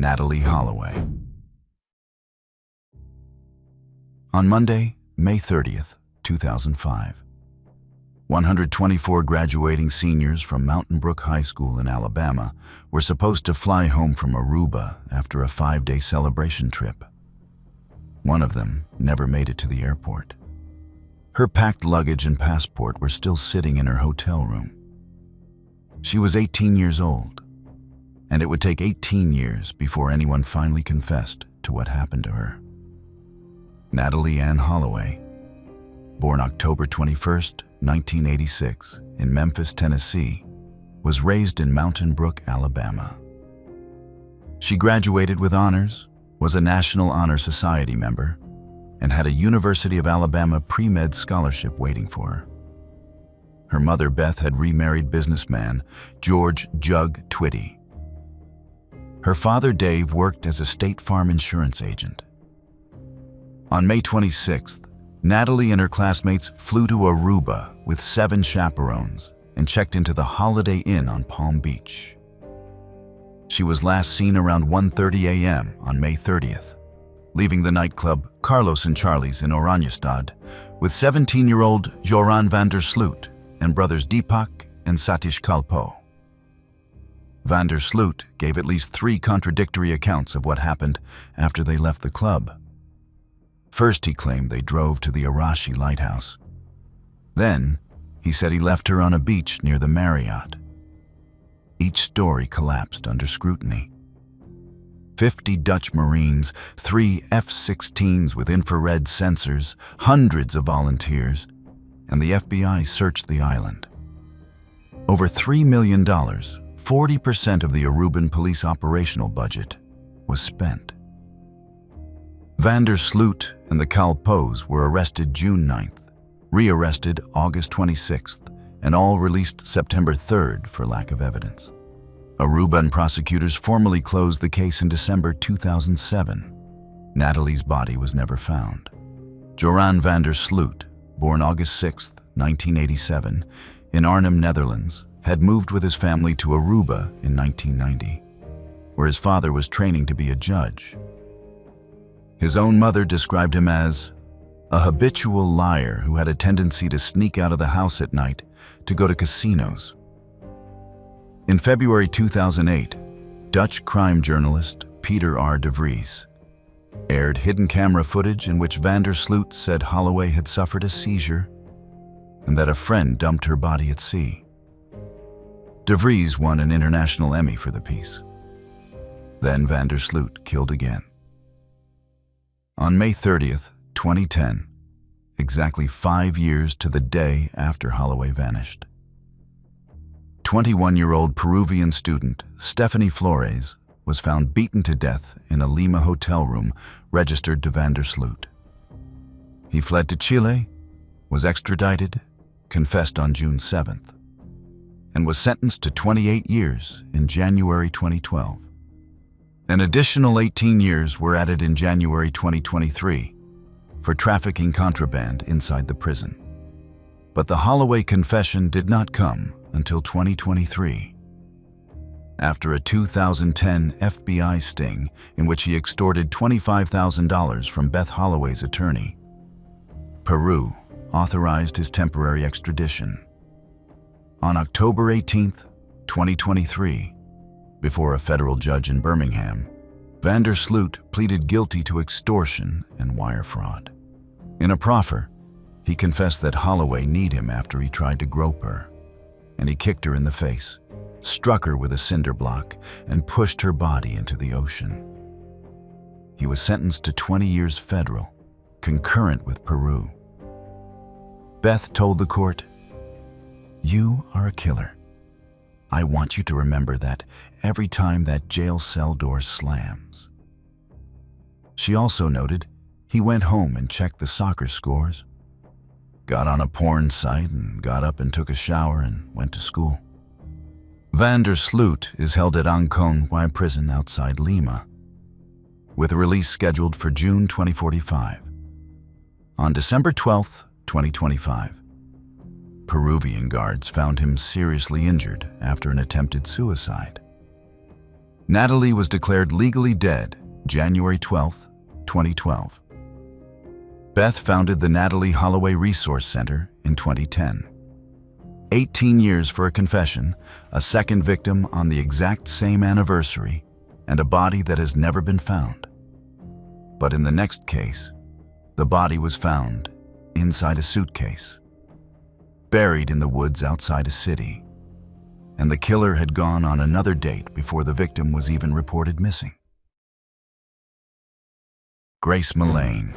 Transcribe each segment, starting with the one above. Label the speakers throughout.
Speaker 1: Natalee Holloway. On Monday, May 30th, 2005, 124 graduating seniors from Mountain Brook High School in Alabama were supposed to fly home from Aruba after a 5-day celebration trip. One of them never made it to the airport. Her packed luggage and passport were still sitting in her hotel room. She was 18 years old, and it would take 18 years before anyone finally confessed to what happened to her. Natalee Ann Holloway, born October 21st, 1986, in Memphis, Tennessee, was raised in Mountain Brook, Alabama. She graduated with honors, was a National Honor Society member, and had a University of Alabama pre-med scholarship waiting for her. Her mother, Beth, had remarried businessman George "Jug" Twitty. Her father, Dave, worked as a State Farm insurance agent. On May 26th, Natalee and her classmates flew to Aruba with 7 chaperones and checked into the Holiday Inn on Palm Beach. She was last seen around 1:30 a.m. on May 30th, leaving the nightclub Carlos and Charlie's in Oranjestad with 17-year-old Joran van der Sloot and brothers Deepak and Satish Kalpoe. Van der Sloot gave at least 3 contradictory accounts of what happened after they left the club. First, he claimed they drove to the Arashi lighthouse. Then, he said he left her on a beach near the Marriott. Each story collapsed under scrutiny. 50 Dutch Marines, 3 F-16s with infrared sensors, hundreds of volunteers, and the FBI searched the island. Over $3 million, 40% of the Aruban police operational budget, was spent. Van der Sloot and the Kalpoes were arrested June 9th, rearrested August 26th, and all released September 3rd for lack of evidence. Aruban prosecutors formally closed the case in December 2007. Natalee's body was never found. Joran van der Sloot, born August 6, 1987, in Arnhem, Netherlands, had moved with his family to Aruba in 1990, where his father was training to be a judge. His own mother described him as a habitual liar who had a tendency to sneak out of the house at night to go to casinos. In February 2008, Dutch crime journalist Peter R. de Vries aired hidden camera footage in which van der Sloot said Holloway had suffered a seizure and that a friend dumped her body at sea. De Vries won an international Emmy for the piece. Then van der Sloot killed again. On May 30th, 2010, exactly 5 years to the day after Holloway vanished, 21-year-old Peruvian student Stephanie Flores was found beaten to death in a Lima hotel room registered to van der Sloot. He fled to Chile, was extradited, confessed on June 7th, and was sentenced to 28 years in January 2012. An additional 18 years were added in January 2023 for trafficking contraband inside the prison. But the Holloway confession did not come until 2023. After a 2010 FBI sting in which he extorted $25,000 from Beth Holloway's attorney, Peru authorized his temporary extradition. On October 18, 2023, before a federal judge in Birmingham, van der Sloot pleaded guilty to extortion and wire fraud. In a proffer, he confessed that Holloway kneed him after he tried to grope her, and he kicked her in the face, struck her with a cinder block, and pushed her body into the ocean. He was sentenced to 20 years federal, concurrent with Peru. Beth told the court, "You are a killer. I want you to remember that every time that jail cell door slams." She also noted he went home and checked the soccer scores, got on a porn site, and got up and took a shower and went to school. Van der Sloot is held at Ancon Y prison outside Lima, with a release scheduled for June 2045. On December 12, 2025, Peruvian guards found him seriously injured after an attempted suicide. Natalie was declared legally dead January 12, 2012. Beth founded the Natalie Holloway Resource Center in 2010. 18 years for a confession, a second victim on the exact same anniversary, and a body that has never been found. But in the next case, the body was found inside a suitcase, buried in the woods outside a city, and the killer had gone on another date before the victim was even reported missing. Grace Millane.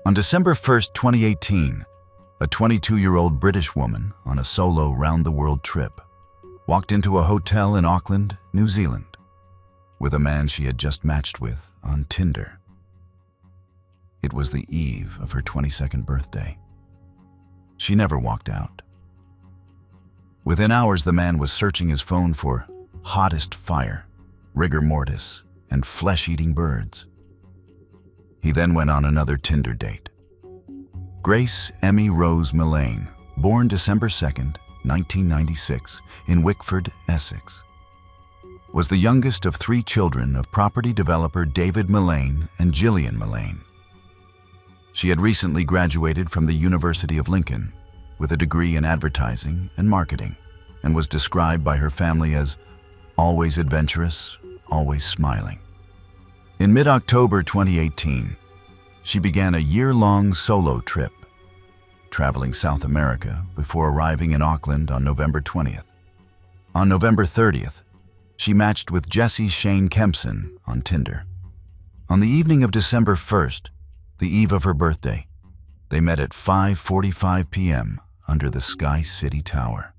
Speaker 1: On December 1, 2018, a 22-year-old British woman on a solo round-the-world trip walked into a hotel in Auckland, New Zealand, with a man she had just matched with on Tinder. It was the eve of her 22nd birthday. She never walked out. Within hours, the man was searching his phone for hottest fire, rigor mortis, and flesh-eating birds. He then went on another Tinder date. Grace Emmy Rose Millane, born December 2, 1996, in Wickford, Essex, was the youngest of 3 children of property developer David Millane and Gillian Millane. She had recently graduated from the University of Lincoln with a degree in advertising and marketing, and was described by her family as always adventurous, always smiling. In mid-October 2018, she began a year-long solo trip, traveling South America before arriving in Auckland on November 20th. On November 30th, she matched with Jesse Shane Kempson on Tinder. On the evening of December 1st, the eve of her birthday, they met at 5:45 p.m. under the Sky City Tower.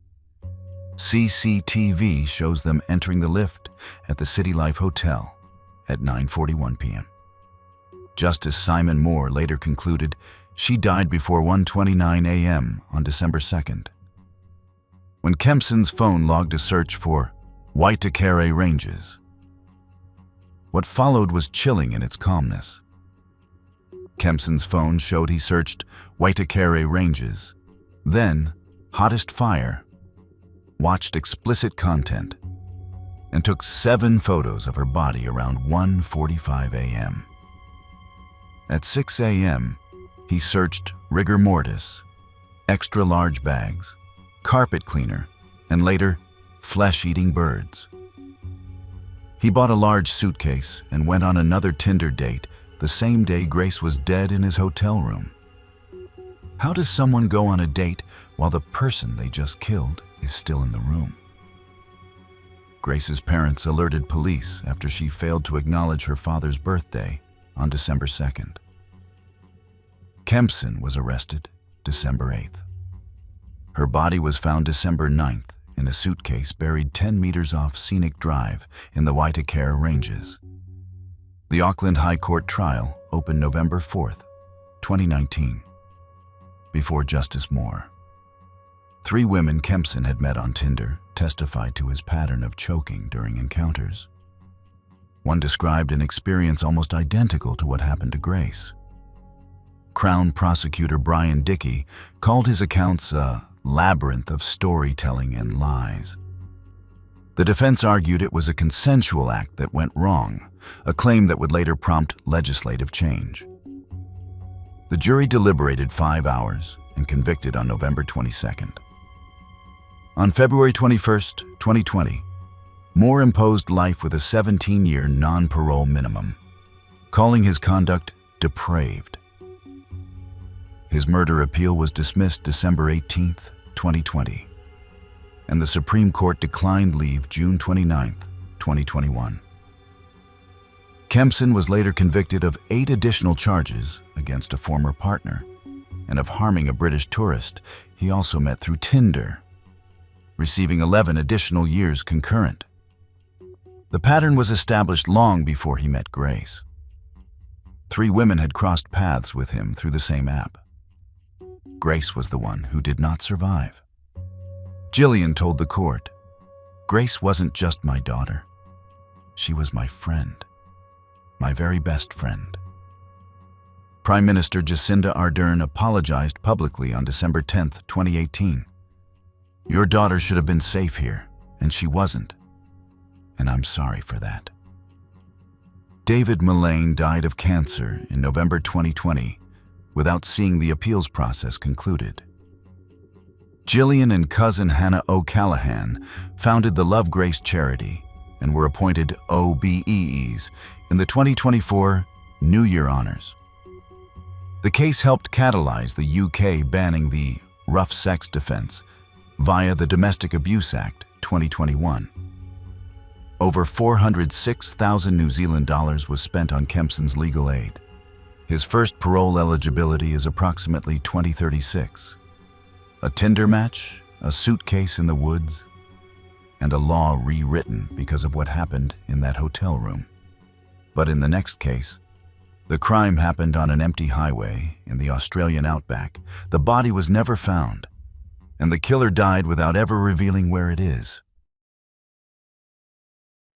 Speaker 1: CCTV shows them entering the lift at the City Life Hotel at 9:41 p.m. Justice Simon Moore later concluded she died before 1:29 a.m. on December 2nd. When Kempson's phone logged a search for Waitakere Ranges, what followed was chilling in its calmness. Kempson's phone showed he searched Waitakere Ranges, then hottest fire, watched explicit content, and took 7 photos of her body around 1:45 a.m. At 6 a.m., he searched rigor mortis, extra large bags, carpet cleaner, and later, flesh-eating birds. He bought a large suitcase and went on another Tinder date the same day Grace was dead in his hotel room. How does someone go on a date while the person they just killed is still in the room? Grace's parents alerted police after she failed to acknowledge her father's birthday on December 2nd. Kempson was arrested December 8th. Her body was found December 9th in a suitcase buried 10 meters off Scenic Drive in the Waitakere Ranges. The Auckland High Court trial opened November 4th, 2019, before Justice Moore. 3 women Kempson had met on Tinder testified to his pattern of choking during encounters. One described an experience almost identical to what happened to Grace. Crown prosecutor Brian Dickey called his accounts a labyrinth of storytelling and lies. The defense argued it was a consensual act that went wrong, a claim that would later prompt legislative change. The jury deliberated 5 hours and convicted on November 22nd. On February 21st, 2020, Moore imposed life with a 17-year non-parole minimum, calling his conduct depraved. His murder appeal was dismissed December 18, 2020, and the Supreme Court declined leave June 29, 2021. Kempson was later convicted of 8 additional charges against a former partner and of harming a British tourist he also met through Tinder, receiving 11 additional years concurrent. The pattern was established long before he met Grace. 3 women had crossed paths with him through the same app. Grace was the one who did not survive. Gillian told the court, "Grace wasn't just my daughter. She was my friend, my very best friend." Prime Minister Jacinda Ardern apologized publicly on December 10, 2018. "Your daughter should have been safe here, and she wasn't. and I'm sorry for that. David Mullane died of cancer in November 2020 without seeing the appeals process concluded. Gillian and cousin Hannah O'Callaghan founded the Love Grace charity and were appointed OBEs in the 2024 New Year Honours. The case helped catalyze the UK banning the rough sex defence via the Domestic Abuse Act 2021. Over 406,000 New Zealand dollars was spent on Kempson's legal aid. His first parole eligibility is approximately 2036. A Tinder match, a suitcase in the woods, and a law rewritten because of what happened in that hotel room. But in the next case, the crime happened on an empty highway in the Australian outback. The body was never found, and the killer died without ever revealing where it is.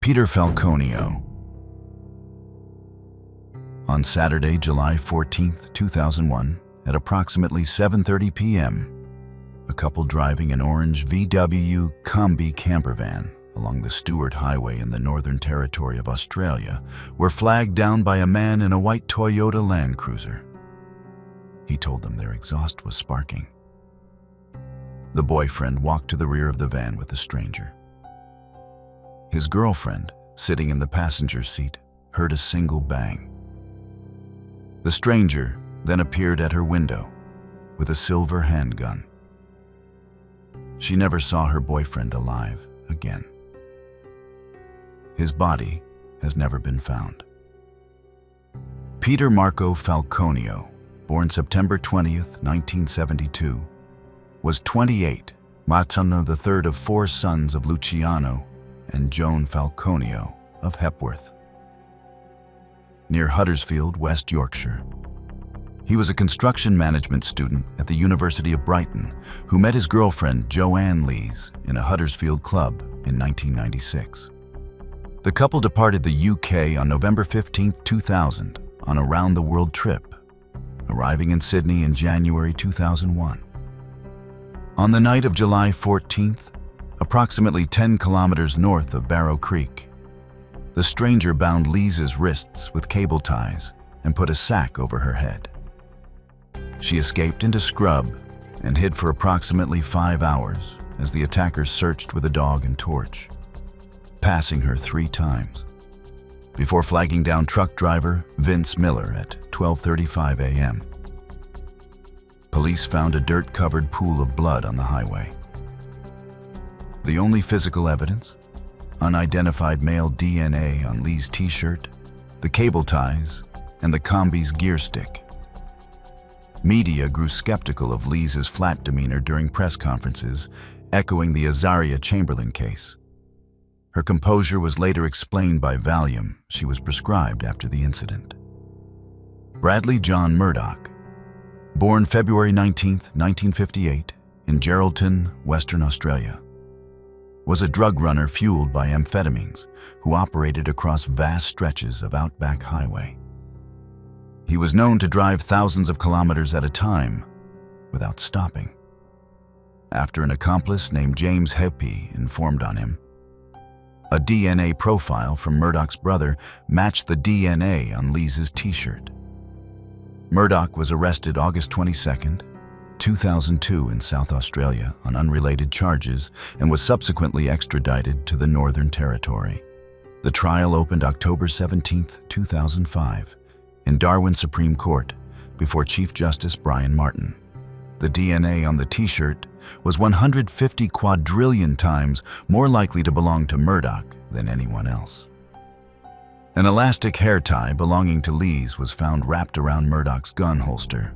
Speaker 1: Peter Falconio. On Saturday, July 14, 2001, at approximately 7:30 p.m., a couple driving an orange VW Combi camper van along the Stewart Highway in the Northern Territory of Australia were flagged down by a man in a white Toyota Land Cruiser. He told them their exhaust was sparking. The boyfriend walked to the rear of the van with the stranger. His girlfriend, sitting in the passenger seat, heard a single bang. The stranger then appeared at her window with a silver handgun. She never saw her boyfriend alive again. His body has never been found. Peter Marco Falconio, born September 20th, 1972, was 28, Matano, the third of four sons of Luciano and Joan Falconio of Hepworth, near Huddersfield, West Yorkshire. He was a construction management student at the University of Brighton who met his girlfriend Joanne Lees in a Huddersfield club in 1996. The couple departed the UK on November 15, 2000 on a round-the-world trip, arriving in Sydney in January 2001. On the night of July 14th, approximately 10 kilometers north of Barrow Creek, the stranger bound Lees's wrists with cable ties and put a sack over her head. She escaped into scrub and hid for approximately 5 hours as the attackers searched with a dog and torch, passing her 3 times, before flagging down truck driver Vince Miller at 12:35 a.m. Police found a dirt-covered pool of blood on the highway. The only physical evidence? Unidentified male DNA on Lee's t-shirt, the cable ties, and the Combi's gear stick. Media grew skeptical of Lees's flat demeanor during press conferences, echoing the Azaria Chamberlain case. Her composure was later explained by Valium she was prescribed after the incident. Bradley John Murdoch, born February 19, 1958, in Geraldton, Western Australia, was a drug runner fueled by amphetamines who operated across vast stretches of outback highway. He was known to drive thousands of kilometers at a time without stopping. After an accomplice named James Heppy informed on him, a DNA profile from Murdoch's brother matched the DNA on Lees's t-shirt. Murdoch was arrested August 22, 2002 in South Australia on unrelated charges and was subsequently extradited to the Northern Territory. The trial opened October 17, 2005 in Darwin Supreme Court before Chief Justice Brian Martin. The DNA on the t-shirt was 150 quadrillion times more likely to belong to Murdoch than anyone else. An elastic hair tie belonging to Lees was found wrapped around Murdoch's gun holster,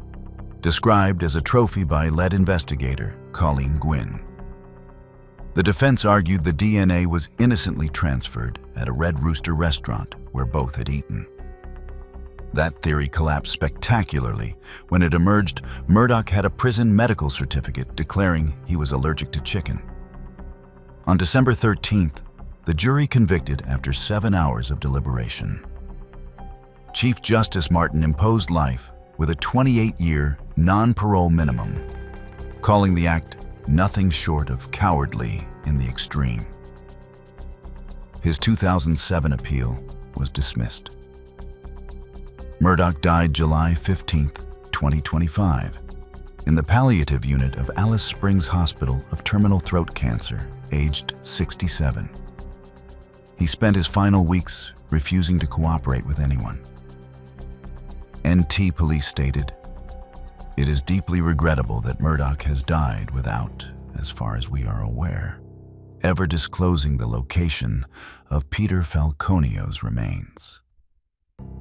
Speaker 1: described as a trophy by lead investigator Colleen Gwynn. The defense argued the DNA was innocently transferred at a Red Rooster restaurant where both had eaten. That theory collapsed spectacularly when it emerged Murdoch had a prison medical certificate declaring he was allergic to chicken. On December 13th, the jury convicted after 7 hours of deliberation. Chief Justice Martin imposed life with a 28-year non-parole minimum, calling the act nothing short of cowardly in the extreme. His 2007 appeal was dismissed. Murdoch died July 15, 2025, in the palliative unit of Alice Springs Hospital of terminal throat cancer, aged 67. He spent his final weeks refusing to cooperate with anyone. NT police stated, "It is deeply regrettable that Murdoch has died without, as far as we are aware, ever disclosing the location of Peter Falconio's remains."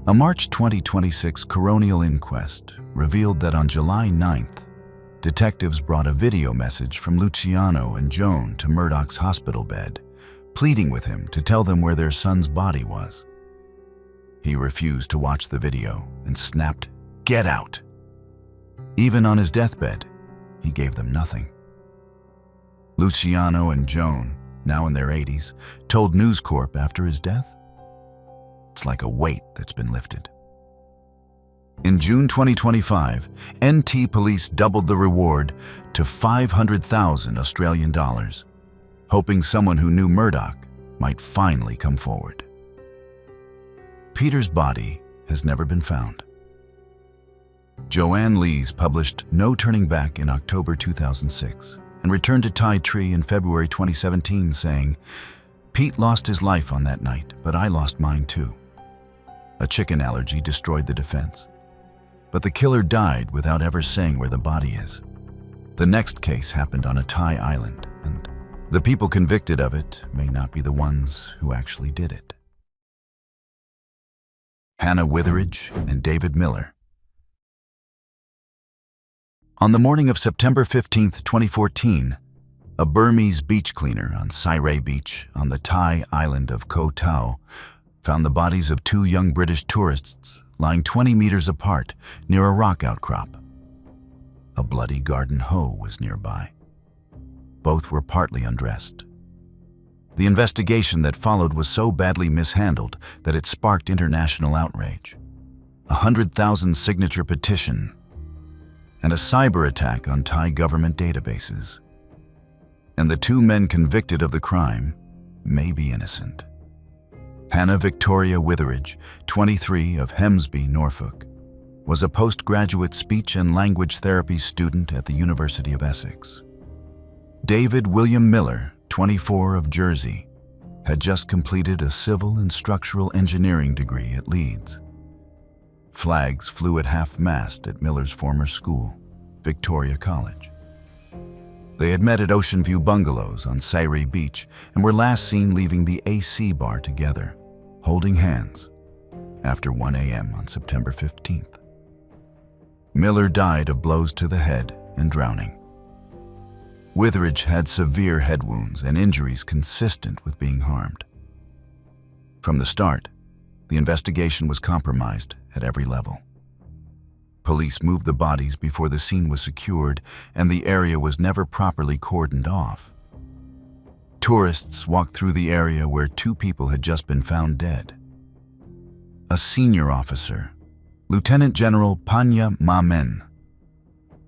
Speaker 1: A March 2026 coronial inquest revealed that on July 9th, detectives brought a video message from Luciano and Joan to Murdoch's hospital bed, pleading with him to tell them where their son's body was. He refused to watch the video and snapped, "Get out!" Even on his deathbed, he gave them nothing. Luciano and Joan, now in their 80s, told News Corp after his death, "It's like a weight that's been lifted." In June 2025, NT police doubled the reward to 500,000 Australian dollars, hoping someone who knew Murdoch might finally come forward. Peter's body has never been found. Joanne Lees published No Turning Back in October 2006 and returned to Thai Tree in February 2017 saying, "Pete lost his life on that night, but I lost mine too. A chicken allergy destroyed the defense. But the killer died without ever saying where the body is. The next case happened on a Thai island, and the people convicted of it may not be the ones who actually did it." Hannah Witheridge and David Miller. On the morning of September 15, 2014, a Burmese beach cleaner on Sairai Beach on the Thai island of Koh Tao found the bodies of two young British tourists lying 20 meters apart near a rock outcrop. A bloody garden hoe was nearby. Both were partly undressed. The investigation that followed was so badly mishandled that it sparked international outrage. A 100,000 signature petition and a cyber attack on Thai government databases. And the two men convicted of the crime may be innocent. Hannah Victoria Witheridge, 23, of Hemsby, Norfolk, was a postgraduate speech and language therapy student at the University of Essex. David William Miller, 24, of Jersey, had just completed a civil and structural engineering degree at Leeds. Flags flew at half-mast at Miller's former school, Victoria College. They had met at Ocean View Bungalows on Sairai Beach and were last seen leaving the AC bar together, holding hands, after 1 a.m. on September 15th. Miller died of blows to the head and drowning. Witheridge had severe head wounds and injuries consistent with being harmed. From the start, the investigation was compromised at every level. Police moved the bodies before the scene was secured, and the area was never properly cordoned off. Tourists walked through the area where two people had just been found dead. A senior officer, Lieutenant General Panya Mamen,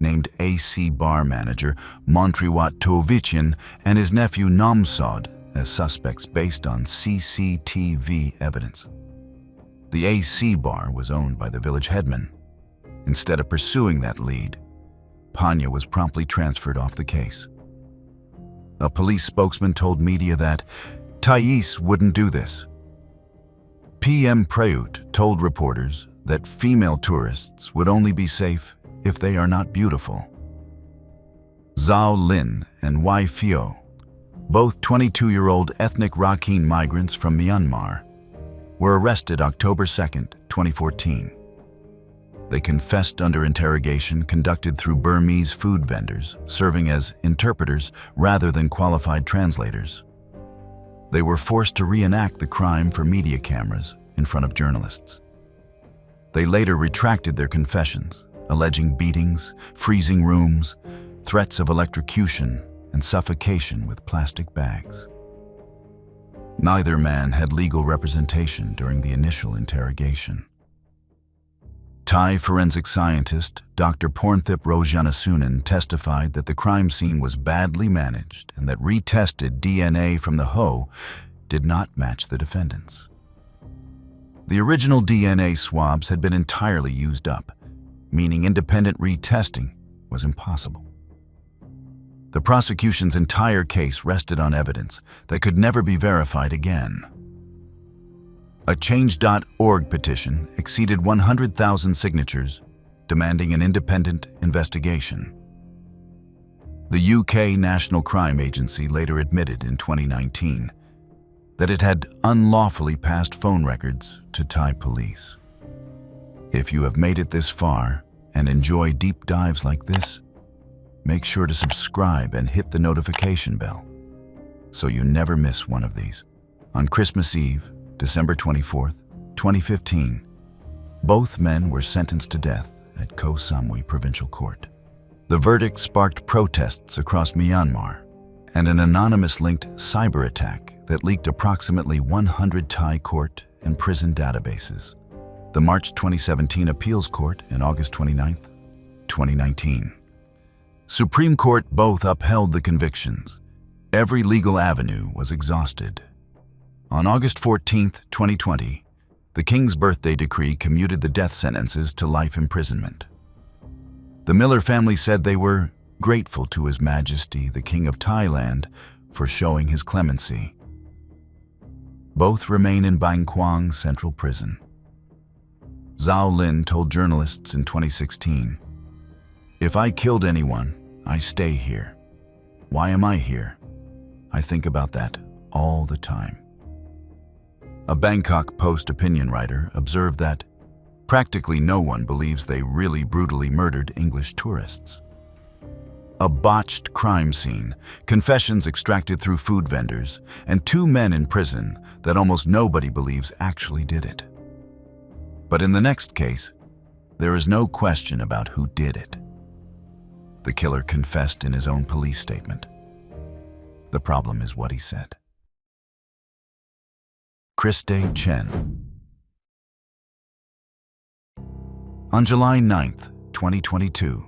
Speaker 1: named AC bar manager Montriwat Tovichian and his nephew Namsod as suspects based on CCTV evidence. The AC bar was owned by the village headman. Instead of pursuing that lead, Panya was promptly transferred off the case. A police spokesman told media that Thais wouldn't do this. PM Prayut told reporters that female tourists would only be safe if they are not beautiful. Zhao Lin and Wai Fio, both 22-year-old ethnic Rakhine migrants from Myanmar, were arrested October 2, 2014. They confessed under interrogation conducted through Burmese food vendors, serving as interpreters rather than qualified translators. They were forced to reenact the crime for media cameras in front of journalists. They later retracted their confessions, alleging beatings, freezing rooms, threats of electrocution, and suffocation with plastic bags. Neither man had legal representation during the initial interrogation. Thai forensic scientist Dr. Pornthip Rojanasunan testified that the crime scene was badly managed and that retested DNA from the hoe did not match the defendants. The original DNA swabs had been entirely used up, meaning independent retesting was impossible. The prosecution's entire case rested on evidence that could never be verified again. A Change.org petition exceeded 100,000 signatures, demanding an independent investigation. The UK National Crime Agency later admitted in 2019 that it had unlawfully passed phone records to Thai police. If you have made it this far and enjoy deep dives like this, make sure to subscribe and hit the notification bell so you never miss one of these. On Christmas Eve, December 24th, 2015, both men were sentenced to death at Koh Samui Provincial Court. The verdict sparked protests across Myanmar and an anonymous-linked cyber attack that leaked approximately 100 Thai court and prison databases. The March 2017 appeals court and August 29, 2019. Supreme Court both upheld the convictions. Every legal avenue was exhausted. On August 14, 2020, the King's birthday decree commuted the death sentences to life imprisonment. The Miller family said they were grateful to His Majesty, the King of Thailand, for showing his clemency. Both remain in Bang Kwang Central Prison. Zhao Lin told journalists in 2016, "If I killed anyone, I stay here. Why am I here? I think about that all the time." A Bangkok Post opinion writer observed that practically no one believes they really brutally murdered English tourists. A botched crime scene, confessions extracted through food vendors, and 2 men in prison that almost nobody believes actually did it. But in the next case, there is no question about who did it. The killer confessed in his own police statement. The problem is what he said. Christe Chen. On July 9, 2022,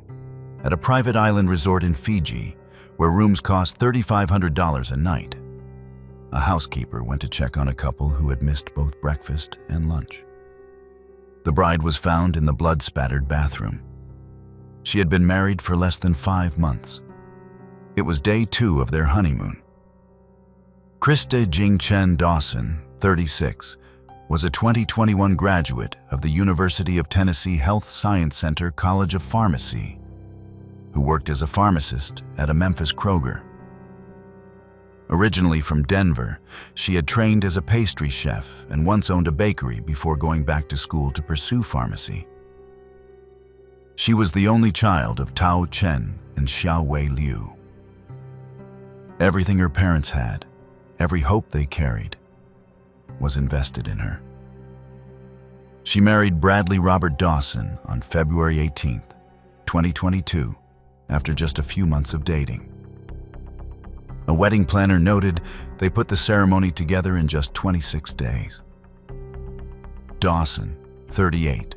Speaker 1: at a private island resort in Fiji, where rooms cost $3,500 a night, a housekeeper went to check on a couple who had missed both breakfast and lunch. The bride was found in the blood-spattered bathroom. She had been married for less than 5 months. It was day 2 of their honeymoon. Christe Jing Chen Dawson, 36, was a 2021 graduate of the University of Tennessee Health Science Center College of Pharmacy, who worked as a pharmacist at a Memphis Kroger. Originally from Denver, she had trained as a pastry chef and once owned a bakery before going back to school to pursue pharmacy. She was the only child of Tao Chen and Xiaowei Liu. Everything her parents had, every hope they carried, was invested in her. She married Bradley Robert Dawson on February 18, 2022, after just a few months of dating. A wedding planner noted they put the ceremony together in just 26 days. Dawson, 38,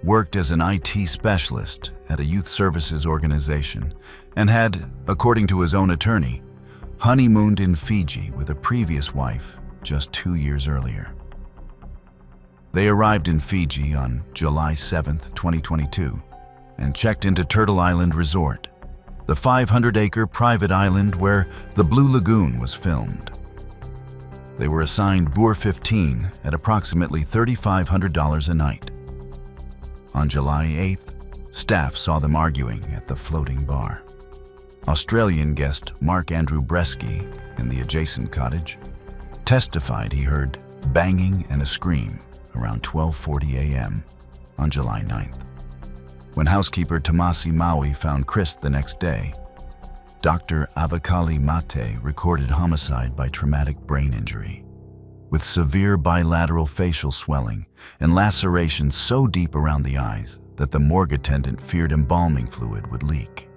Speaker 1: worked as an IT specialist at a youth services organization and had, according to his own attorney, honeymooned in Fiji with a previous wife just 2 years earlier. They arrived in Fiji on July 7, 2022, and checked into Turtle Island Resort, the 500-acre private island where The Blue Lagoon was filmed. They were assigned Boer 15 at approximately $3,500 a night. On July 8th, staff saw them arguing at the floating bar. Australian guest Mark Andrew Bresky, in the adjacent cottage, testified he heard banging and a scream around 12:40 a.m. on July 9th. When housekeeper Tamasi Maui found Chris the next day, Dr. Avakali Mate recorded homicide by traumatic brain injury, with severe bilateral facial swelling and lacerations so deep around the eyes that the morgue attendant feared embalming fluid would leak.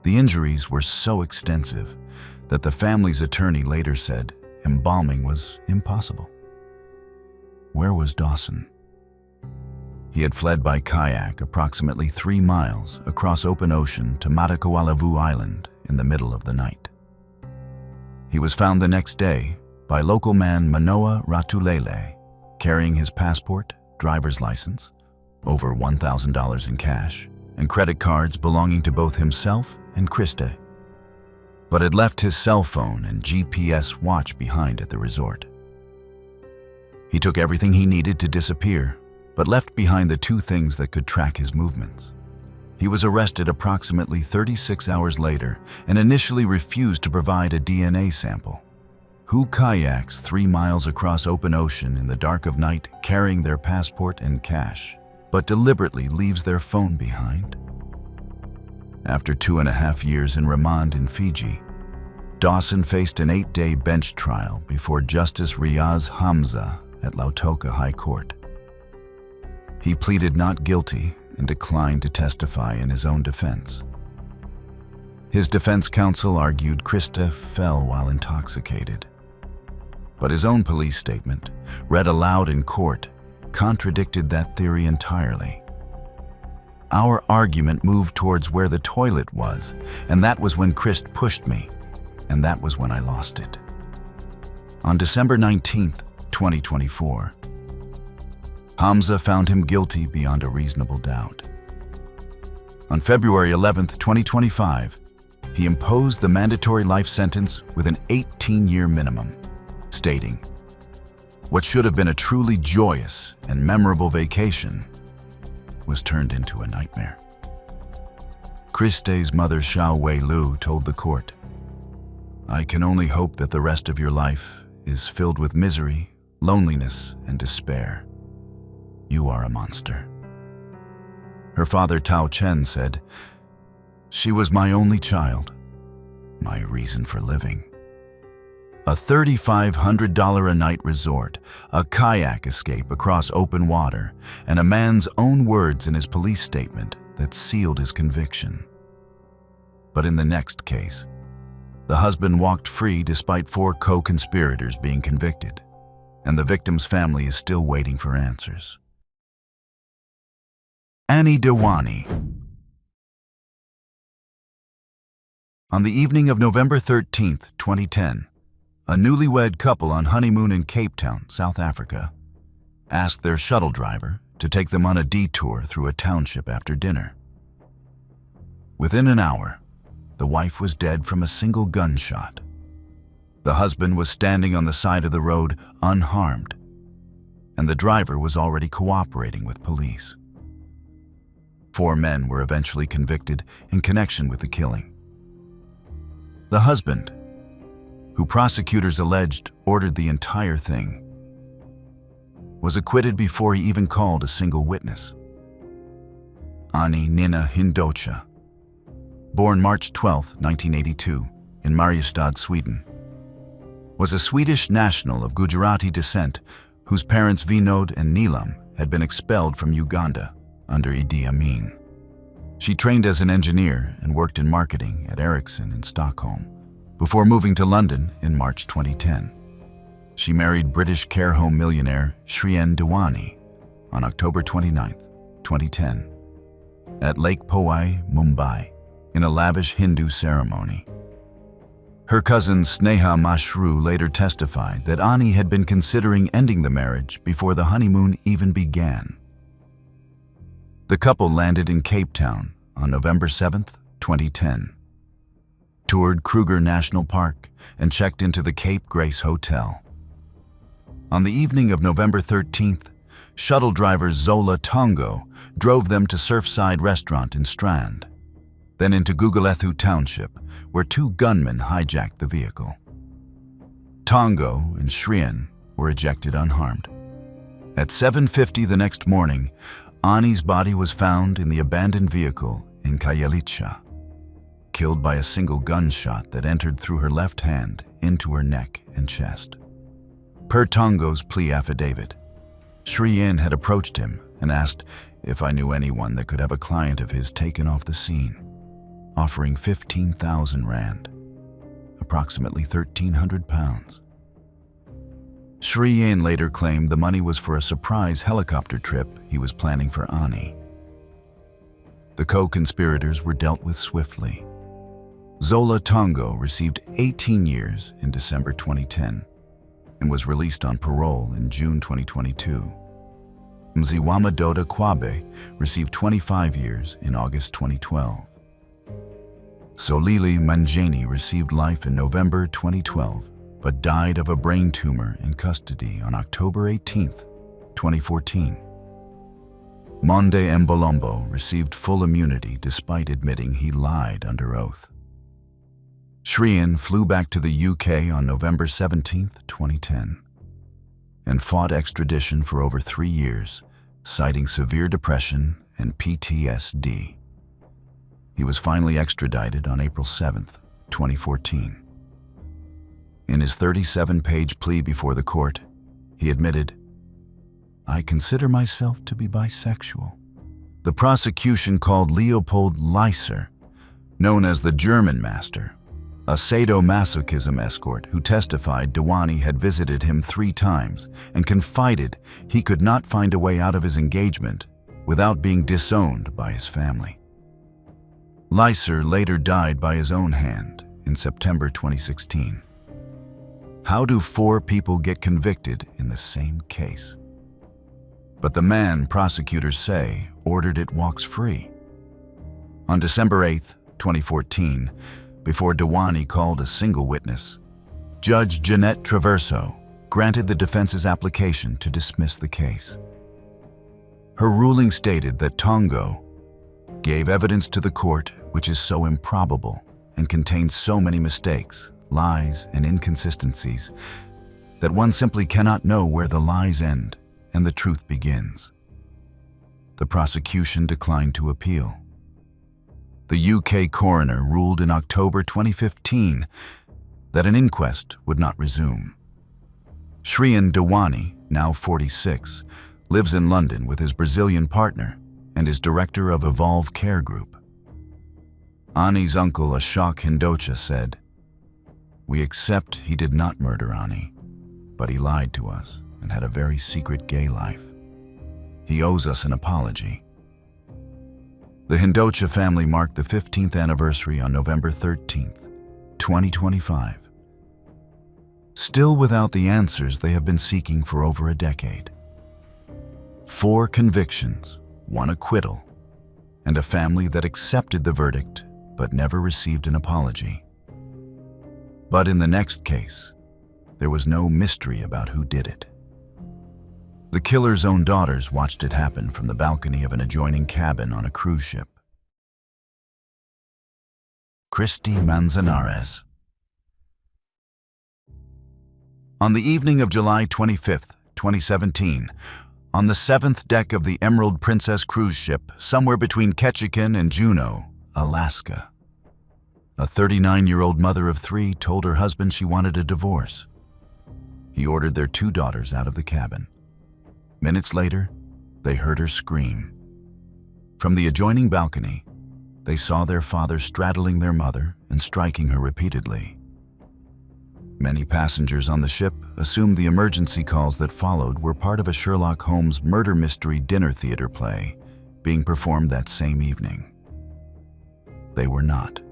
Speaker 1: The injuries were so extensive that the family's attorney later said embalming was impossible. Where was Dawson? He had fled by kayak approximately 3 miles across open ocean to Matakawalavu Island in the middle of the night. He was found the next day, by local man Manoa Ratulele, carrying his passport, driver's license, over $1,000 in cash, and credit cards belonging to both himself and Christe, but had left his cell phone and GPS watch behind at the resort. He took everything he needed to disappear, but left behind the two things that could track his movements. He was arrested approximately 36 hours later and initially refused to provide a DNA sample. Who kayaks 3 miles across open ocean in the dark of night carrying their passport and cash, but deliberately leaves their phone behind? After 2.5 years in remand in Fiji, Dawson faced an 8-day bench trial before Justice Riaz Hamza at Lautoka High Court. He pleaded not guilty and declined to testify in his own defense. His defense counsel argued Christe fell while intoxicated, but his own police statement, read aloud in court, contradicted that theory entirely. Our argument moved towards where the toilet was, and that was when Christ pushed me, and that was when I lost it. On December 19, 2024, Hamza found him guilty beyond a reasonable doubt. On February 11, 2025, he imposed the mandatory life sentence with an 18-year minimum, stating, "What should have been a truly joyous and memorable vacation was turned into a nightmare." Christe's mother, Xiao Wei Lu, told the court, "I can only hope that the rest of your life is filled with misery, loneliness, and despair. You are a monster." Her father, Tao Chen, said, "She was my only child, my reason for living." A $3,500 a night resort, a kayak escape across open water, and a man's own words in his police statement that sealed his conviction. But in the next case, the husband walked free despite 4 co-conspirators being convicted, and the victim's family is still waiting for answers. Annie Dewani. On the evening of November 13, 2010, a newlywed couple on honeymoon in Cape Town, South Africa, asked their shuttle driver to take them on a detour through a township after dinner. Within an hour, the wife was dead from a single gunshot. The husband was standing on the side of the road unharmed, and the driver was already cooperating with police. 4 men were eventually convicted in connection with the killing. The husband, who prosecutors alleged ordered the entire thing, was acquitted before he even called a single witness. Ani Nina Hindocha, born March 12, 1982, in Mariestad, Sweden, was a Swedish national of Gujarati descent whose parents Vinod and Neelam had been expelled from Uganda under Idi Amin. She trained as an engineer and worked in marketing at Ericsson in Stockholm before moving to London in March 2010. She married British care home millionaire Shrien Dewani on October 29, 2010, at Lake Powai, Mumbai, in a lavish Hindu ceremony. Her cousin Sneha Mashru later testified that Ani had been considering ending the marriage before the honeymoon even began. The couple landed in Cape Town on November 7, 2010, toured Kruger National Park, and checked into the Cape Grace Hotel. On the evening of November 13th, shuttle driver Zola Tongo drove them to Surfside Restaurant in Strand, then into Gugulethu Township, where 2 gunmen hijacked the vehicle. Tongo and Shrien were ejected unharmed. At 7:50 the next morning, Ani's body was found in the abandoned vehicle in Khayelitsha, killed by a single gunshot that entered through her left hand into her neck and chest. Per Tongo's plea affidavit, Shrien had approached him and asked if I knew anyone that could have a client of his taken off the scene, offering 15,000 rand, approximately 1,300 pounds. Shrien later claimed the money was for a surprise helicopter trip he was planning for Ani. The co-conspirators were dealt with swiftly. Zola Tongo received 18 years in December 2010, and was released on parole in June 2022. Mziwama Doda Kwabe received 25 years in August 2012. Solili Manjeni received life in November 2012, but died of a brain tumor in custody on October 18, 2014. Monde Mbolombo received full immunity despite admitting he lied under oath. Shriyan flew back to the UK on November 17, 2010, and fought extradition for over 3 years, citing severe depression and PTSD. He was finally extradited on April 7, 2014. In his 37-page plea before the court, he admitted, "I consider myself to be bisexual." The prosecution called Leopold Leiser, known as the German Master, a sadomasochism escort who testified Dewani had visited him 3 times and confided he could not find a way out of his engagement without being disowned by his family. Leiser later died by his own hand in September 2016. How do 4 people get convicted in the same case? But the man, prosecutors say, ordered it walks free. On December 8, 2014, before Dewani called a single witness, Judge Jeanette Traverso granted the defense's application to dismiss the case. Her ruling stated that Tongo gave evidence to the court which is so improbable and contains so many mistakes, lies, and inconsistencies that one simply cannot know where the lies end and the truth begins. The prosecution declined to appeal. The UK coroner ruled in October 2015 that an inquest would not resume. Shriyan Dewani, now 46, lives in London with his Brazilian partner and is director of Evolve Care Group. Ani's uncle, Ashok Hindocha, said, "We accept he did not murder Ani, but he lied to us and had a very secret gay life. He owes us an apology." The Hindocha family marked the 15th anniversary on November 13, 2025. Still without the answers they have been seeking for over a decade. 4 convictions, 1 acquittal, and a family that accepted the verdict but never received an apology. But in the next case, there was no mystery about who did it. The killer's own daughters watched it happen from the balcony of an adjoining cabin on a cruise ship. Christy Manzanares. On the evening of July 25, 2017, on the 7th deck of the Emerald Princess cruise ship somewhere between Ketchikan and Juneau, Alaska, a 39-year-old mother of 3 told her husband she wanted a divorce. He ordered their 2 daughters out of the cabin. Minutes later, they heard her scream. From the adjoining balcony, they saw their father straddling their mother and striking her repeatedly. Many passengers on the ship assumed the emergency calls that followed were part of a Sherlock Holmes murder mystery dinner theater play being performed that same evening. They were not.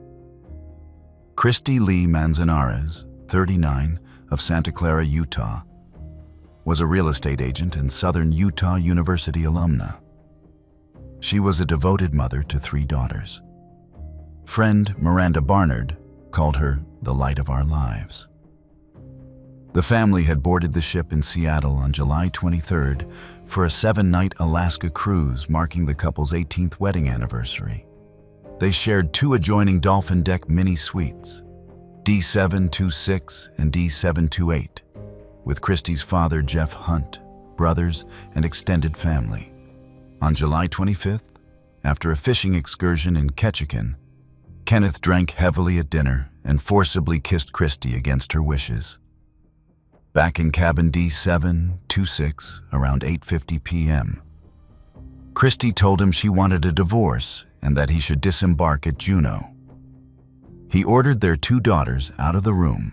Speaker 1: Christy Lee Manzanares, 39, of Santa Clara, Utah, was a real estate agent and Southern Utah University alumna. She was a devoted mother to 3 daughters. Friend Miranda Barnard called her the light of our lives. The family had boarded the ship in Seattle on July 23rd for a 7-night Alaska cruise marking the couple's 18th wedding anniversary. They shared 2 adjoining Dolphin Deck mini suites, D726 and D728, with Christy's father Jeff Hunt, brothers, and extended family. On July 25th, after a fishing excursion in Ketchikan, Kenneth drank heavily at dinner and forcibly kissed Christy against her wishes. Back in cabin D726 around 8:50 p.m., Christy told him she wanted a divorce and that he should disembark at Juneau. He ordered their 2 daughters out of the room.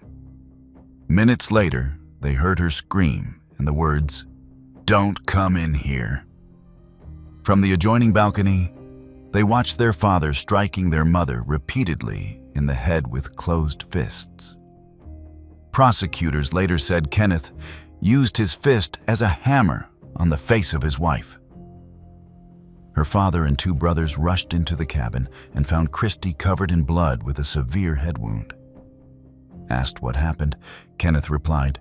Speaker 1: Minutes later, they heard her scream and the words, "Don't come in here." From the adjoining balcony, they watched their father striking their mother repeatedly in the head with closed fists. Prosecutors later said Kenneth used his fist as a hammer on the face of his wife. Her father and 2 brothers rushed into the cabin and found Christy covered in blood with a severe head wound. Asked what happened, Kenneth replied,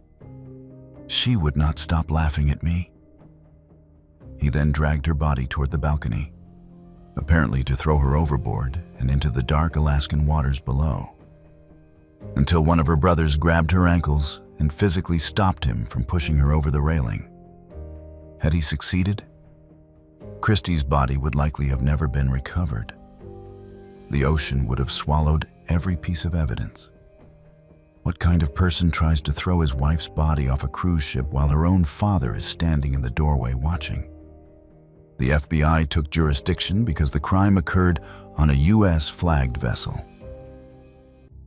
Speaker 1: "She would not stop laughing at me." He then dragged her body toward the balcony, apparently to throw her overboard and into the dark Alaskan waters below, until one of her brothers grabbed her ankles and physically stopped him from pushing her over the railing. Had he succeeded, Christy's body would likely have never been recovered. The ocean would have swallowed every piece of evidence. What kind of person tries to throw his wife's body off a cruise ship while her own father is standing in the doorway watching? The FBI took jurisdiction because the crime occurred on a U.S.-flagged vessel.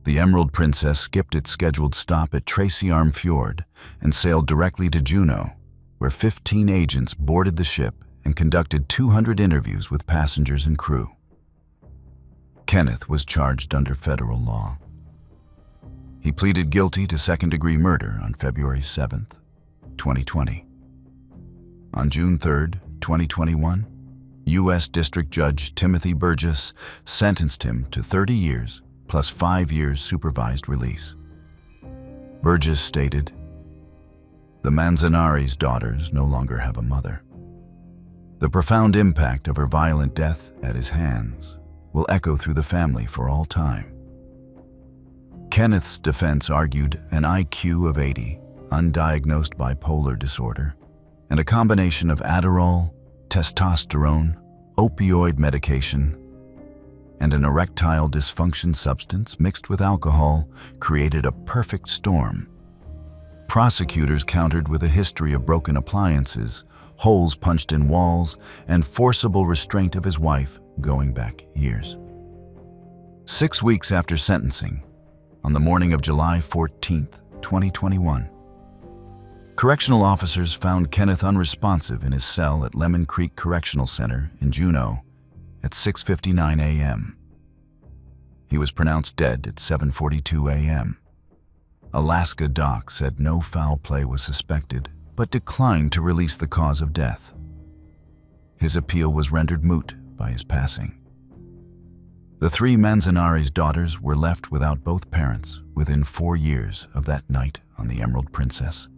Speaker 1: The Emerald Princess skipped its scheduled stop at Tracy Arm Fjord and sailed directly to Juneau, where 15 agents boarded the ship and conducted 200 interviews with passengers and crew. Kenneth was charged under federal law. He pleaded guilty to second-degree murder on February 7, 2020. On June 3, 2021, U.S. District Judge Timothy Burgess sentenced him to 30 years plus 5 years supervised release. Burgess stated, "The Manzanari's daughters no longer have a mother. The profound impact of her violent death at his hands will echo through the family for all time." Kenneth's defense argued an IQ of 80, undiagnosed bipolar disorder, and a combination of Adderall, testosterone, opioid medication, and an erectile dysfunction substance mixed with alcohol created a perfect storm. Prosecutors countered with a history of broken appliances, holes punched in walls, and forcible restraint of his wife going back years. 6 weeks after sentencing, on the morning of July 14, 2021, correctional officers found Kenneth unresponsive in his cell at Lemon Creek Correctional Center in Juneau at 6:59 a.m. He was pronounced dead at 7:42 a.m. Alaska Dock said no foul play was suspected, but declined to release the cause of death. His appeal was rendered moot by his passing. The 3 Manzanari's daughters were left without both parents within 4 years of that night on the Emerald Princess.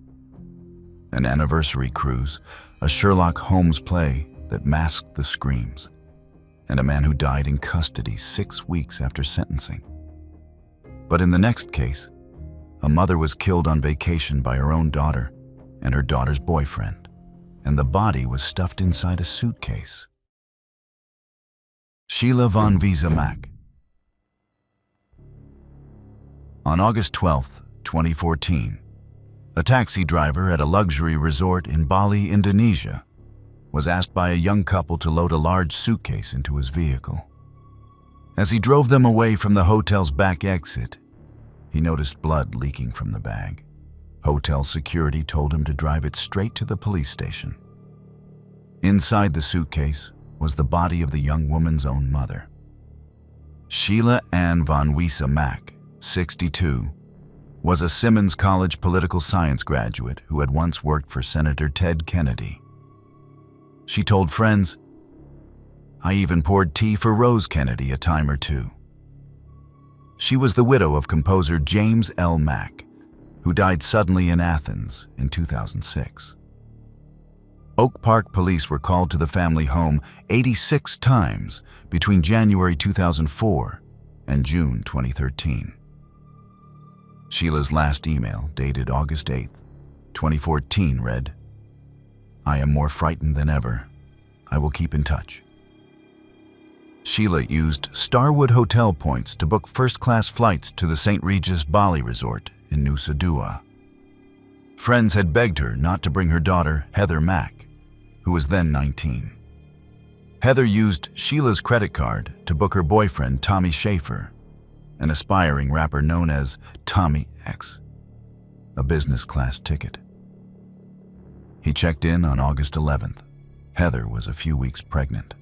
Speaker 1: An anniversary cruise, a Sherlock Holmes play that masked the screams, and a man who died in custody 6 weeks after sentencing. But in the next case, a mother was killed on vacation by her own daughter and her daughter's boyfriend, and the body was stuffed inside a suitcase. Sheila von Visa Mack. On August 12, 2014, a taxi driver at a luxury resort in Bali, Indonesia, was asked by a young couple to load a large suitcase into his vehicle. As he drove them away from the hotel's back exit, he noticed blood leaking from the bag. Hotel security told him to drive it straight to the police station. Inside the suitcase was the body of the young woman's own mother. Sheila Ann von Wiesa Mack, 62, was a Simmons College political science graduate who had once worked for Senator Ted Kennedy. She told friends, "I even poured tea for Rose Kennedy a time or two." She was the widow of composer James L. Mack, who died suddenly in Athens in 2006. Oak Park police were called to the family home 86 times between January 2004 and June 2013. Sheila's last email, dated August 8, 2014, read, "I am more frightened than ever. I will keep in touch." Sheila used Starwood Hotel points to book first-class flights to the St. Regis Bali Resort in Nusa Dua. Friends had begged her not to bring her daughter, Heather Mack, who was then 19. Heather used Sheila's credit card to book her boyfriend, Tommy Schaefer, an aspiring rapper known as Tommy X, a business-class ticket. He checked in on August 11th. Heather was a few weeks pregnant.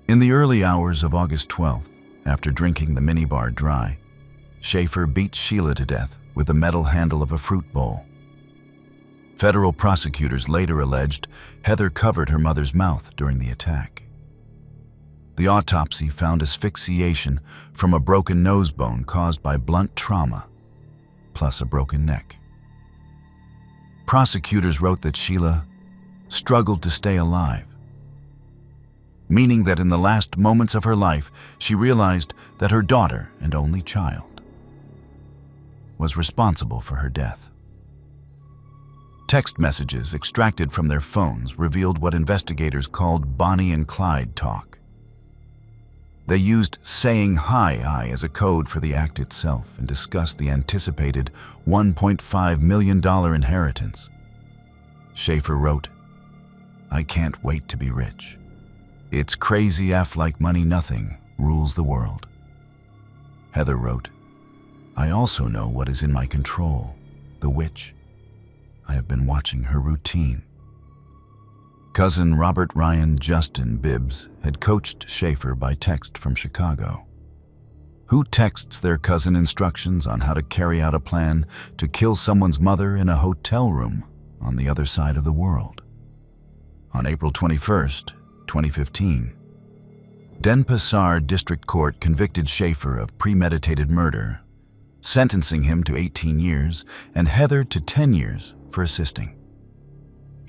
Speaker 1: In the early hours of August 12th, after drinking the minibar dry, Schaefer beat Sheila to death with the metal handle of a fruit bowl. Federal prosecutors later alleged Heather covered her mother's mouth during the attack. The autopsy found asphyxiation from a broken nose bone caused by blunt trauma, plus a broken neck. Prosecutors wrote that Sheila struggled to stay alive, meaning that in the last moments of her life, she realized that her daughter and only child was responsible for her death. Text messages extracted from their phones revealed what investigators called Bonnie and Clyde talk. They used saying hi as a code for the act itself and discussed the anticipated $1.5 million inheritance. Schaefer wrote, "I can't wait to be rich. It's crazy like money nothing rules the world." Heather wrote, "I also know what is in my control, the witch. I have been watching her routine." Cousin Robert Ryan Justin Bibbs had coached Schaefer by text from Chicago. Who texts their cousin instructions on how to carry out a plan to kill someone's mother in a hotel room on the other side of the world? On April 21st, 2015, Denpasar District Court convicted Schaefer of premeditated murder, sentencing him to 18 years and Heather to 10 years for assisting.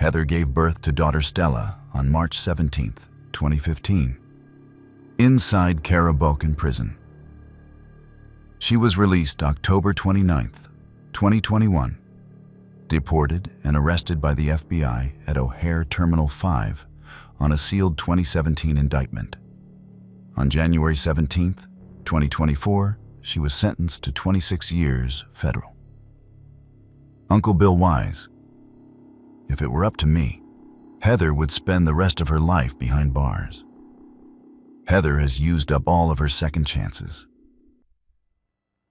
Speaker 1: Heather gave birth to daughter Stella on March 17, 2015, inside Karabokan prison. She was released October 29, 2021, deported and arrested by the FBI at O'Hare Terminal 5 on a sealed 2017 indictment. On January 17, 2024, she was sentenced to 26 years federal. Uncle Bill Wise: "If it were up to me, Heather would spend the rest of her life behind bars. Heather has used up all of her second chances."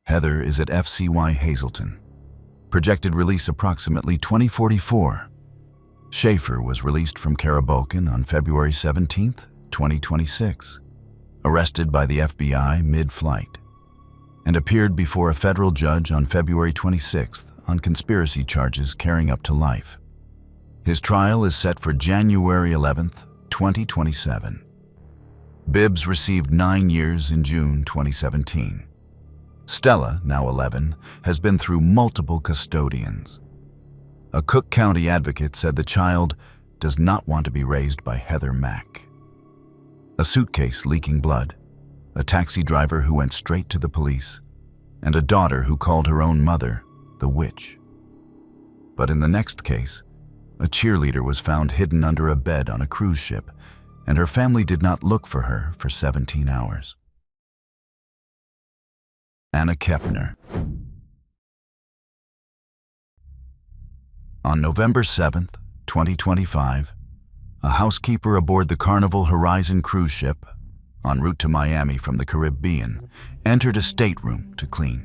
Speaker 1: Heather is at FCY Hazleton. Projected release approximately 2044. Schaefer was released from Karabokan on February 17, 2026, arrested by the FBI mid-flight, and appeared before a federal judge on February 26 on conspiracy charges carrying up to life. His trial is set for January 11, 2027. Bibbs received 9 years in June 2017. Stella, now 11, has been through multiple custodians. A Cook County advocate said the child does not want to be raised by Heather Mack. A suitcase leaking blood, a taxi driver who went straight to the police, and a daughter who called her own mother the witch. But in the next case, a cheerleader was found hidden under a bed on a cruise ship, and her family did not look for her for 17 hours. Anna Kepner. On November 7, 2025, a housekeeper aboard the Carnival Horizon cruise ship, en route to Miami from the Caribbean, entered a stateroom to clean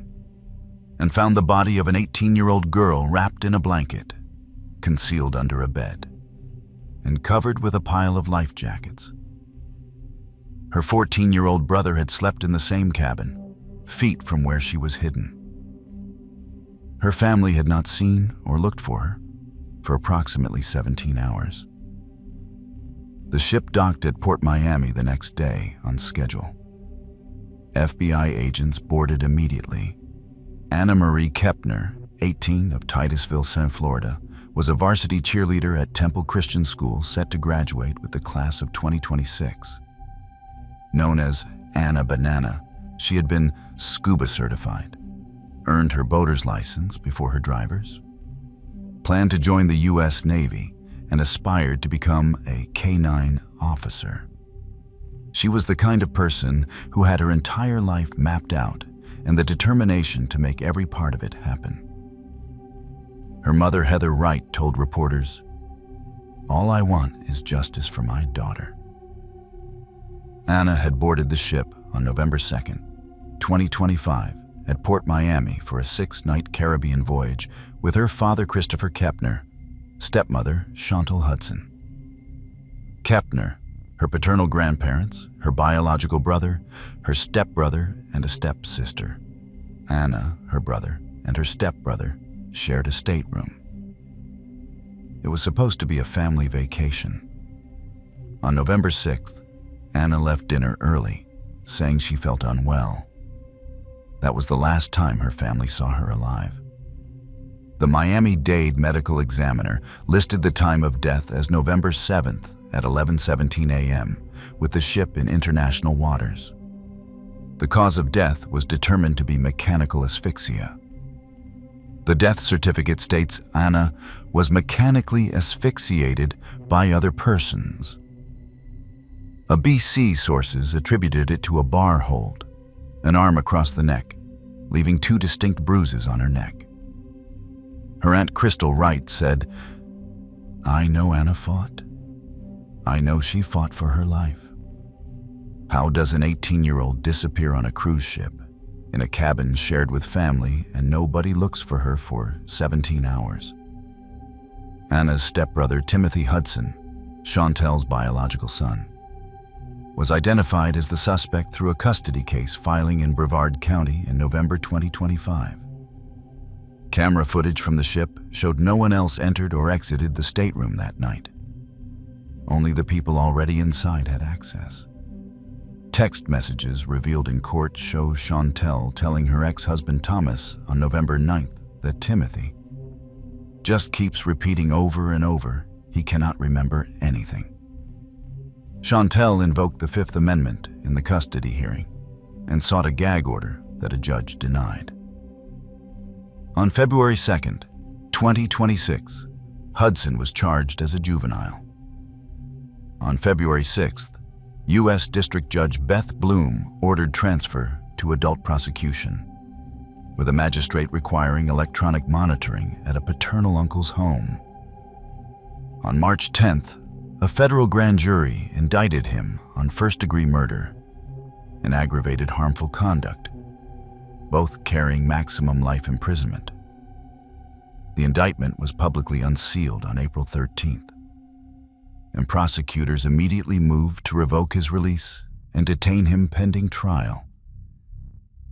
Speaker 1: and found the body of an 18-year-old girl wrapped in a blanket, concealed under a bed, and covered with a pile of life jackets. Her 14-year-old brother had slept in the same cabin, feet from where she was hidden. Her family had not seen or looked for her for approximately 17 hours. The ship docked at Port Miami the next day on schedule. FBI agents boarded immediately. Anna Marie Kepner, 18, of Titusville, South Florida, was a varsity cheerleader at Temple Christian School set to graduate with the class of 2026. Known as Anna Banana, she had been scuba certified, earned her boater's license before her driver's, planned to join the U.S. Navy, and aspired to become a K-9 officer. She was the kind of person who had her entire life mapped out and the determination to make every part of it happen. Her mother, Heather Wright, told reporters, "All I want is justice for my daughter." Anna had boarded the ship on November 2, 2025, at Port Miami for a 6-night Caribbean voyage with her father, Christopher Kepner, stepmother, Chantal Hudson. Kepner, her paternal grandparents, her biological brother, her stepbrother, and a stepsister. Anna, her brother, and her stepbrother shared a stateroom. It was supposed to be a family vacation. On November 6th, Anna left dinner early, saying she felt unwell. That was the last time her family saw her alive. The Miami-Dade medical examiner listed the time of death as November 7th at 11:17 a.m., with the ship in international waters. The cause of death was determined to be mechanical asphyxia. The death certificate states Anna was mechanically asphyxiated by other persons. BC sources attributed it to a bar hold, an arm across the neck, leaving 2 distinct bruises on her neck. Her Aunt Crystal Wright said, "I know Anna fought. I know she fought for her life. How does an 18-year-old disappear on a cruise ship, in a cabin shared with family, and nobody looks for her for 17 hours? Anna's stepbrother, Timothy Hudson, Chantel's biological son, was identified as the suspect through a custody case filing in Brevard County in November 2025. Camera footage from the ship showed no one else entered or exited the stateroom that night. Only the people already inside had access. Text messages revealed in court show Chantel telling her ex-husband Thomas on November 9th that Timothy just keeps repeating over and over he cannot remember anything. Chantel invoked the Fifth Amendment in the custody hearing and sought a gag order that a judge denied. On February 2nd, 2026, Hudson was charged as a juvenile. On February 6th, U.S. District Judge Beth Bloom ordered transfer to adult prosecution, with a magistrate requiring electronic monitoring at a paternal uncle's home. On March 10th, a federal grand jury indicted him on first-degree murder and aggravated harmful conduct, both carrying maximum life imprisonment. The indictment was publicly unsealed on April 13th, and prosecutors immediately moved to revoke his release and detain him pending trial.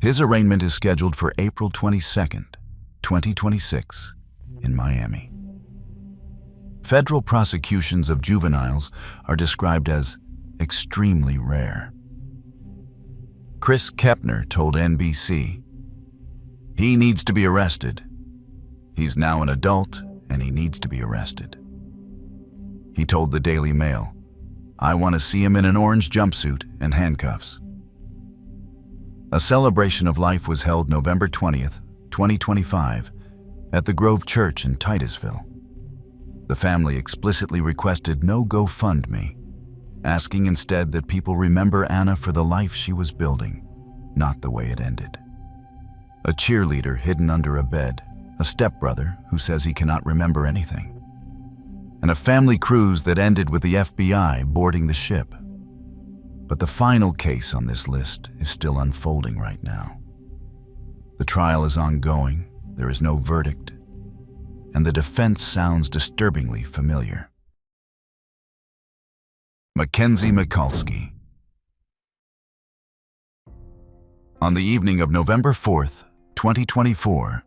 Speaker 1: His arraignment is scheduled for April 22nd, 2026, in Miami. Federal prosecutions of juveniles are described as extremely rare. Chris Kepner told NBC, "He needs to be arrested. He's now an adult and he needs to be arrested." He told the Daily Mail, "I want to see him in an orange jumpsuit and handcuffs." A celebration of life was held November 20th, 2025, at the Grove Church in Titusville. The family explicitly requested no GoFundMe, asking instead that people remember Anna for the life she was building, not the way it ended. A cheerleader hidden under a bed, a stepbrother who says he cannot remember anything, and a family cruise that ended with the FBI boarding the ship. But the final case on this list is still unfolding right now. The trial is ongoing, there is no verdict, and the defense sounds disturbingly familiar. Mackenzie Mikulski. On the evening of November 4th, 2024,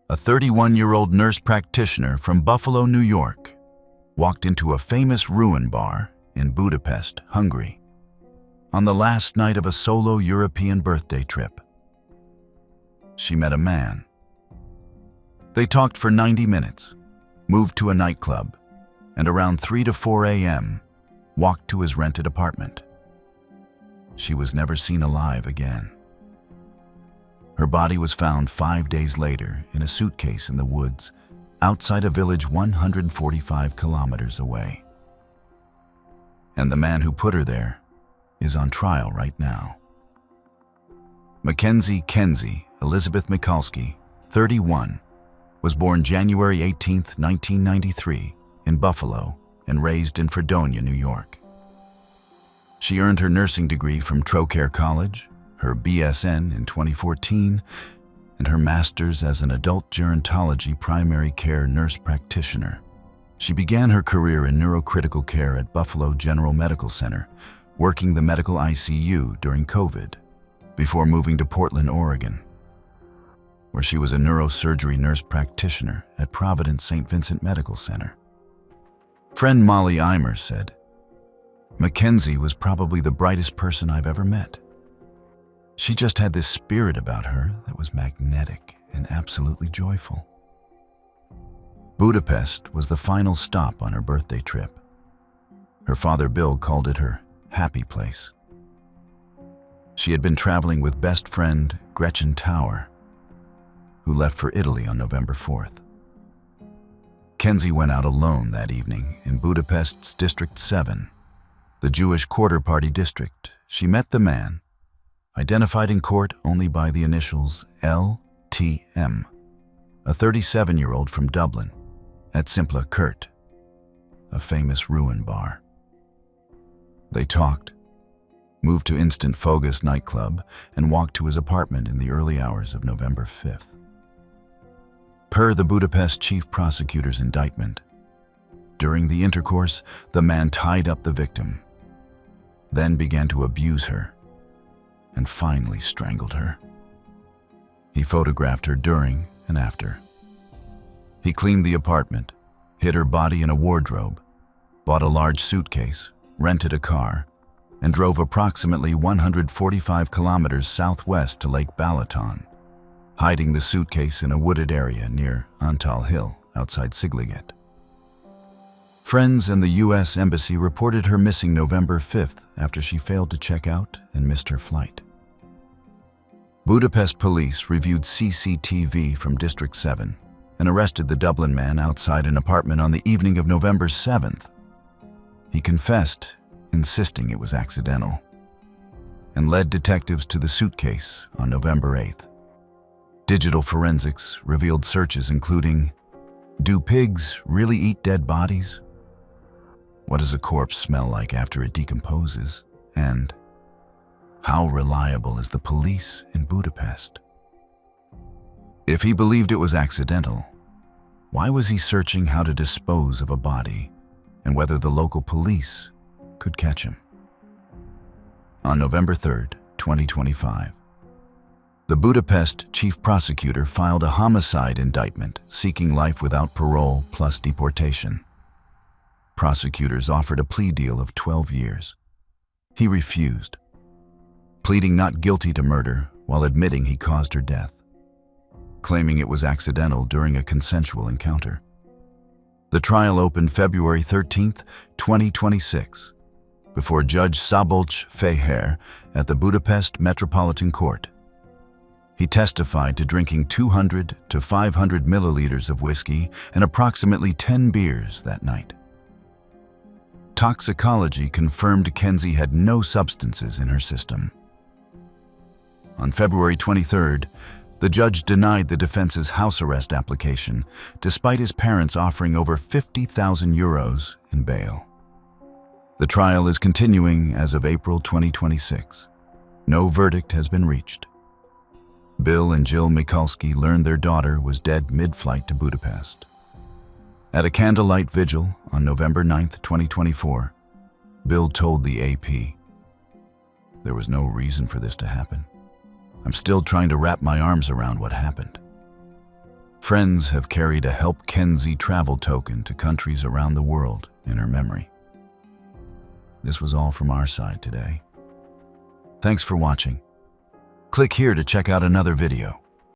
Speaker 1: a 31-year-old nurse practitioner from Buffalo, New York, walked into a famous ruin bar in Budapest, Hungary, on the last night of a solo European birthday trip. She met a man. They talked for 90 minutes, moved to a nightclub, and around 3 to 4 a.m., walked to his rented apartment. She was never seen alive again. Her body was found 5 days later in a suitcase in the woods outside a village 145 kilometers away. And the man who put her there is on trial right now. Mackenzie Kenzie Elizabeth Mikulski, 31, was born January 18, 1993, in Buffalo and raised in Fredonia, New York. She earned her nursing degree from Trocaire College, her BSN in 2014, and her master's as an adult gerontology primary care nurse practitioner. She began her career in neurocritical care at Buffalo General Medical Center, working the medical ICU during COVID, before moving to Portland, Oregon. where she was a neurosurgery nurse practitioner at Providence St. Vincent Medical Center. Friend Molly Eimer said, "Mackenzie was probably the brightest person I've ever met. She just had this spirit about her that was magnetic and absolutely joyful." Budapest was the final stop on her birthday trip. Her father Bill called it her happy place. She had been traveling with best friend Gretchen Tower, who left for Italy on November 4th. Kenzie went out alone that evening in Budapest's District 7, the Jewish Quarter Party district. She met the man, identified in court only by the initials LTM, a 37-year-old from Dublin, at Simpla Kurt, a famous ruin bar. They talked, moved to Instant Focus nightclub, and walked to his apartment in the early hours of November 5th. Per the Budapest chief prosecutor's indictment, during the intercourse, the man tied up the victim, then began to abuse her, and finally strangled her. He photographed her during and after. He cleaned the apartment, hid her body in a wardrobe, bought a large suitcase, rented a car, and drove approximately 145 kilometers southwest to Lake Balaton, hiding the suitcase in a wooded area near Antal Hill outside Sigliget. Friends and the U.S. Embassy reported her missing November 5th after she failed to check out and missed her flight. Budapest police reviewed CCTV from District 7 and arrested the Dublin man outside an apartment on the evening of November 7th. He confessed, insisting it was accidental, and led detectives to the suitcase on November 8th. Digital forensics revealed searches including, "Do pigs really eat dead bodies?" "What does a corpse smell like after it decomposes?" and "How reliable is the police in Budapest?" If he believed it was accidental, why was he searching how to dispose of a body and whether the local police could catch him? On November 3rd, 2025, the Budapest chief prosecutor filed a homicide indictment seeking life without parole plus deportation. Prosecutors offered a plea deal of 12 years. He refused, pleading not guilty to murder while admitting he caused her death, claiming it was accidental during a consensual encounter. The trial opened February 13th, 2026, before Judge Szabolcs Feher at the Budapest Metropolitan Court. He testified to drinking 200 to 500 milliliters of whiskey and approximately 10 beers that night. Toxicology confirmed Kenzie had no substances in her system. On February 23rd, the judge denied the defense's house arrest application, despite his parents offering over 50,000 euros in bail. The trial is continuing as of April 2026. No verdict has been reached. Bill and Jill Mikulski learned their daughter was dead mid-flight to Budapest. At a candlelight vigil on November 9th, 2024, Bill told the AP, "There was no reason for this to happen. I'm still trying to wrap my arms around what happened." Friends have carried a Help Kenzie travel token to countries around the world in her memory. This was all from our side today. Thanks for watching. Click here to check out another video.